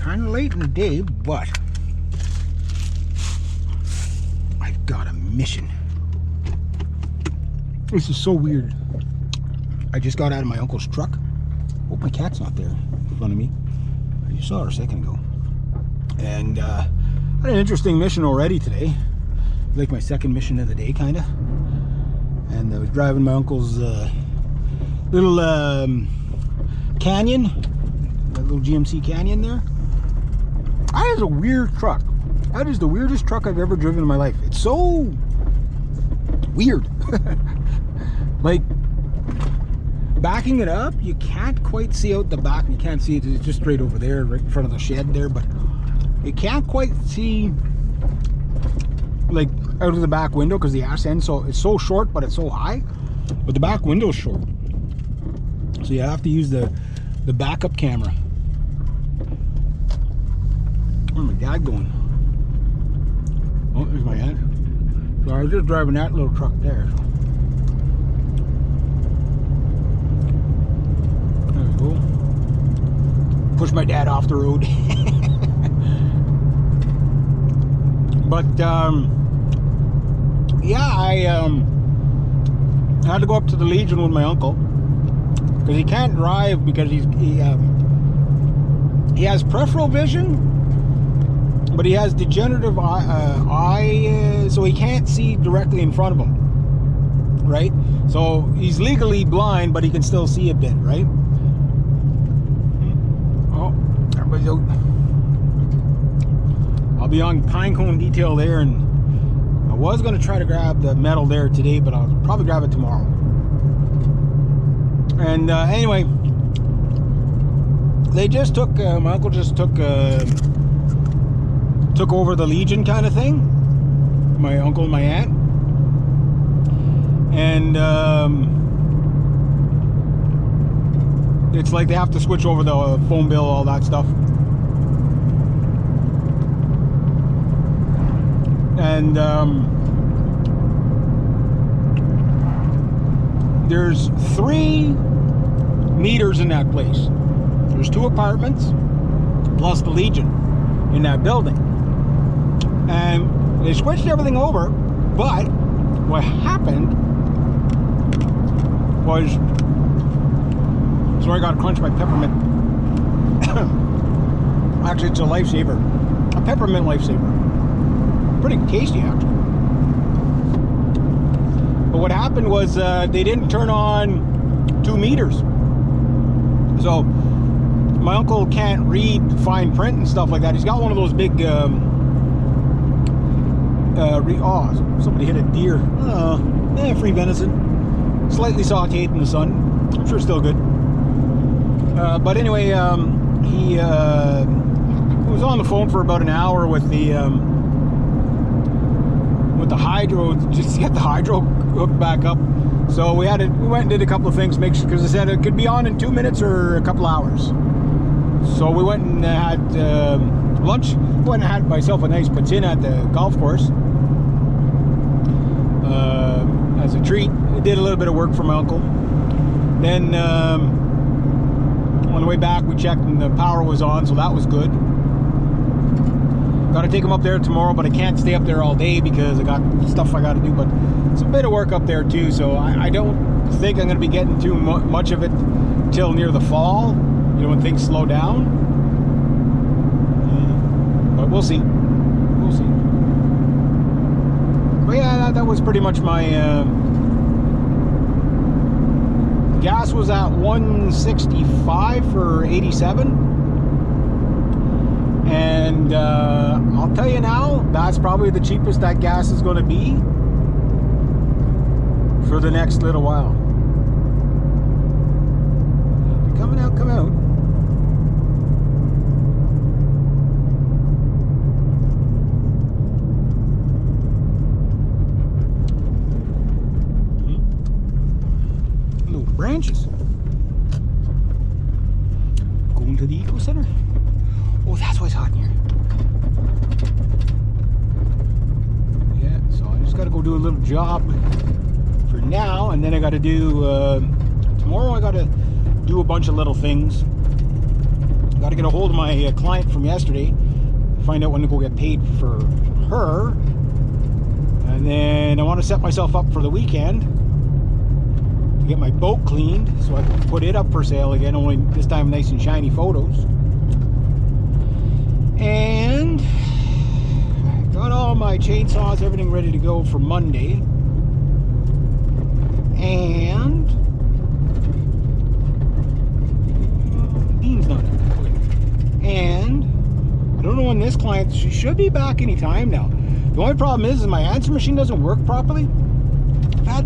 kind of late in the day, but I've got a mission. This is so weird. I just got out of my uncle's truck. Hope my cat's not there in front of me. I just saw her a second ago. And I had an interesting mission already today. Like my second mission of the day, kind of. And I was driving my uncle's little canyon, that little GMC Canyon there. That is a weird truck. That is the weirdest truck I've ever driven in my life. It's so weird. Like, backing it up, you can't quite see out the back. You can't see it, it's just straight over there, right in front of the shed there, but you can't quite see, like, out of the back window because the ass end, so it's so short, but it's so high. But the back window is short. So you have to use the backup camera. Where's my dad going? Oh, there's my aunt. So I was just driving that little truck there. So. There we go. Push my dad off the road. But yeah, I had to go up to the Legion with my uncle because he can't drive because he has peripheral vision, but he has degenerative eye, so he can't see directly in front of him, right? So he's legally blind, but he can still see a bit, right? Oh, everybody's out. I'll be on Pinecone detail there, and I was going to try to grab the metal there today, but I'll probably grab it tomorrow. And anyway, they just took, my uncle just took over the Legion kind of thing, my uncle and my aunt. And it's like they have to switch over the phone bill, all that stuff. And there's 3 meters in that place. There's 2 apartments plus the Legion in that building, and they switched everything over. But what happened was, sorry, I gotta crunch my peppermint. Actually, it's a lifesaver, a peppermint lifesaver. Pretty tasty, actually. But what happened was they didn't turn on 2 meters. So my uncle can't read fine print and stuff like that. He's got one of those big oh, somebody hit a deer. Free venison. Slightly sauteed in the sun. I'm sure still good. But anyway, he was on the phone for about an hour with the hydro, just to get the hydro hooked back up. So we went and did a couple of things, make sure, because they said it could be on in 2 minutes or a couple hours. So we went and had lunch. Went and had myself a nice patin at the golf course as a treat. I did a little bit of work for my uncle. Then on the way back, we checked and the power was on, so that was good. Got to take him up there tomorrow, but I can't stay up there all day because I got stuff I got to do. But it's a bit of work up there too, so I don't think I'm going to be getting too much of it till near the fall, you know, when things slow down. But we'll see. We'll see. But yeah, that was pretty much my gas was at 165 for 87. And I'll tell you now, that's probably the cheapest that gas is going to be for the next little while. Coming out, come out. Little branches. Going to the Eco Center. Oh, that's why it's hot in here. Yeah, so I just got to go do a little job for now, and then I got to do tomorrow. I got to do a bunch of little things. Got to get a hold of my client from yesterday, find out when to go get paid for her, and then I want to set myself up for the weekend to get my boat cleaned so I can put it up for sale again, only this time nice and shiny photos. And got all my chainsaws, everything ready to go for Monday. And Dean's not out. And I don't know when this client, she should be back any time now. The only problem is my answer machine doesn't work properly.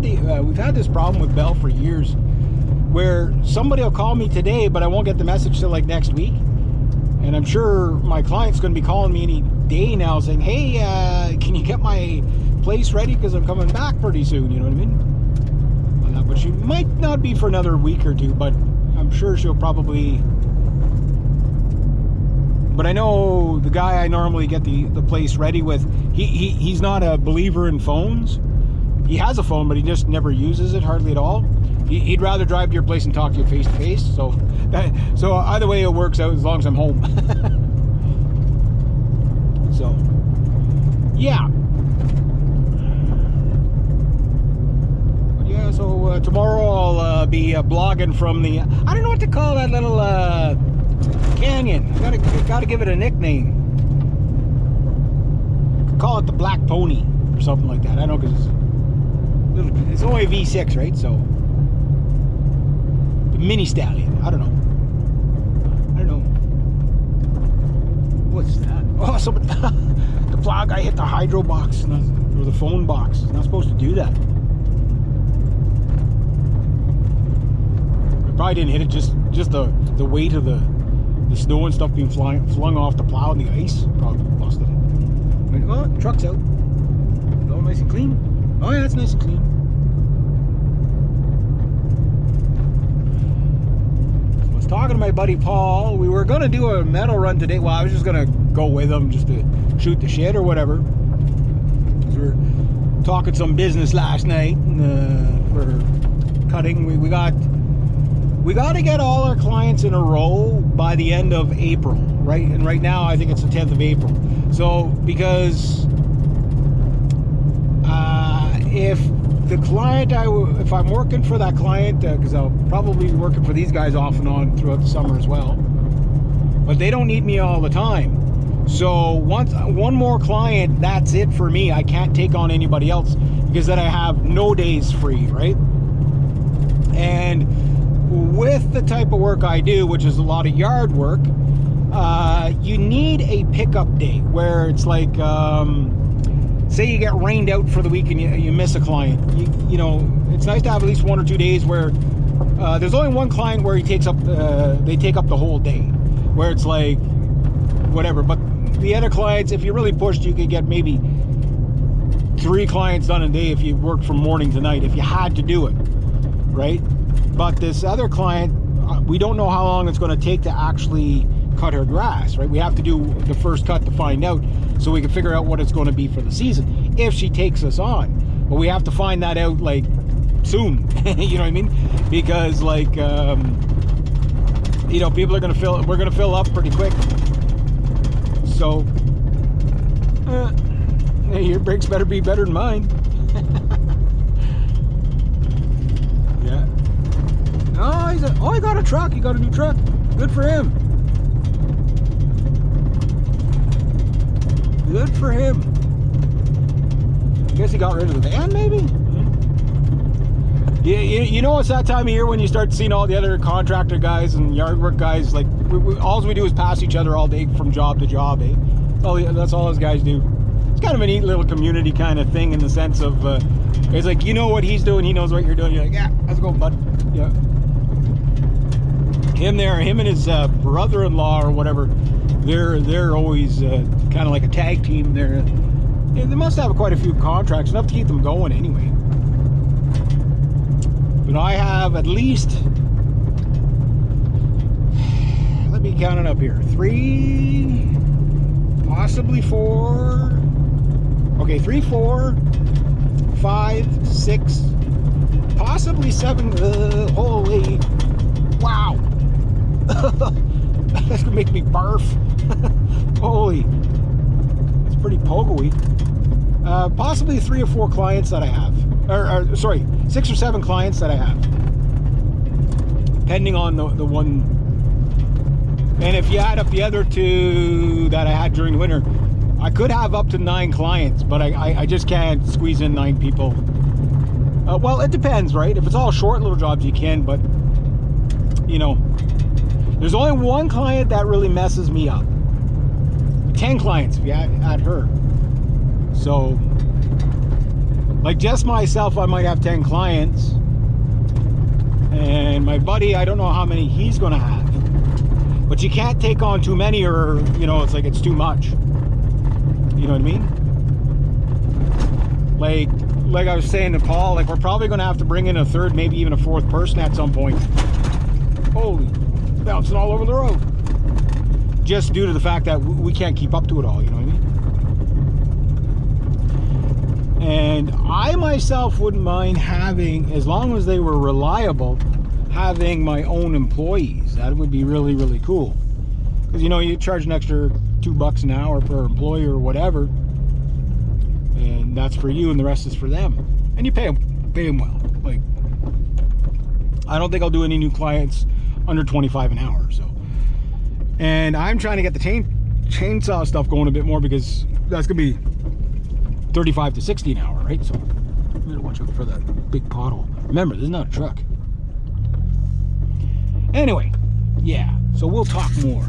We've had this problem with Bell for years, where somebody will call me today, but I won't get the message till like next week. And I'm sure my client's going to be calling me any day now saying, hey, can you get my place ready because I'm coming back pretty soon, you know what I mean? But she might not be for another week or two, but I'm sure she'll probably... But I know the guy I normally get the place ready with, he's not a believer in phones. He has a phone, but he just never uses it hardly at all. He'd rather drive to your place and talk to you face to face. So either way it works out as long as I'm home. So yeah. Yeah, so tomorrow I'll be blogging from the, I don't know what to call that little canyon. Gotta give it a nickname. Could call it the Black Pony or something like that. I don't know, because it's only a V6, right? So the mini stallion. I don't know. What's that? Oh, somebody, the plow guy hit the hydro box or the phone box. He's not supposed to do that. Probably didn't hit it, just the weight of the snow and stuff being flung off the plow and the ice probably lost it. Oh, truck's out. All nice and clean. Oh yeah, it's nice and clean. So I was talking to my buddy Paul. We were gonna do a metal run today. Well, I was just gonna go with him just to shoot the shit or whatever. We were talking some business last night for cutting. We got to get all our clients in a row by the end of April, right? And right now I think it's the 10th of April. So because if the client, if I'm working for that client, because I'll probably be working for these guys off and on throughout the summer as well, but they don't need me all the time. So one more client, that's it for me. I can't take on anybody else because then I have no days free, right? And with the type of work I do, which is a lot of yard work, you need a pickup day where it's like, say you get rained out for the week and you miss a client. You know, it's nice to have at least 1 or 2 days where there's only one client where they take up the whole day, where it's like whatever. But the other clients, if you really pushed, you could get maybe 3 clients done a day if you worked from morning to night, if you had to do it, right? But this other client, we don't know how long it's going to take to actually cut her grass, right? We have to do the first cut to find out so we can figure out what it's going to be for the season if she takes us on. But we have to find that out like soon. You know what I mean? Because like you know, people are going to we're going to fill up pretty quick. So hey, your brakes better be better than mine. Yeah. Oh, he got a truck. He got a new truck. Good for him. Good for him. I guess he got rid of the van, maybe? Yeah, you know it's that time of year when you start seeing all the other contractor guys and yard work guys, like, all we do is pass each other all day from job to job, eh? That's all those guys do. It's kind of a neat little community kind of thing in the sense of, it's like, you know what he's doing, he knows what you're doing. You're like, yeah, let's go, bud. Yeah. Him and his brother-in-law or whatever, they're always kind of like a tag team. They must have quite a few contracts, enough to keep them going anyway. But I have at least, let me count it up here, 3, possibly 4, okay, 3, 4, 5, 6, possibly 7, holy, wow. That's gonna make me barf. Holy, it's pretty pogo-y. Possibly 3 or 4 clients that I have, or sorry, 6 or 7 clients that I have, depending on the one. And if you add up the other 2 that I had during the winter, I could have up to 9 clients, but I just can't squeeze in 9 people. Well, it depends, right? If it's all short little jobs, you can, but you know, there's only one client that really messes me up. 10 clients if you add her. So, like just myself, I might have 10 clients. And my buddy, I don't know how many he's gonna have. But you can't take on too many, or, you know, it's like it's too much. You know what I mean? Like I was saying to Paul, like we're probably gonna have to bring in a 3rd, maybe even a 4th person at some point. Holy, bouncing all over the road. Just due to the fact that we can't keep up to it all, you know what I mean? And I myself wouldn't mind having, as long as they were reliable, having my own employees. That would be really, really cool. Because, you know, you charge an extra $2 an hour per employee or whatever, and that's for you and the rest is for them. And you pay them well. Like, I don't think I'll do any new clients under 25 an hour, so. And I'm trying to get the chainsaw stuff going a bit more, because that's gonna be 35 to 60 an hour, right? So you better watch out for that big pothole. Remember, this is not a truck. Anyway, yeah, so we'll talk more.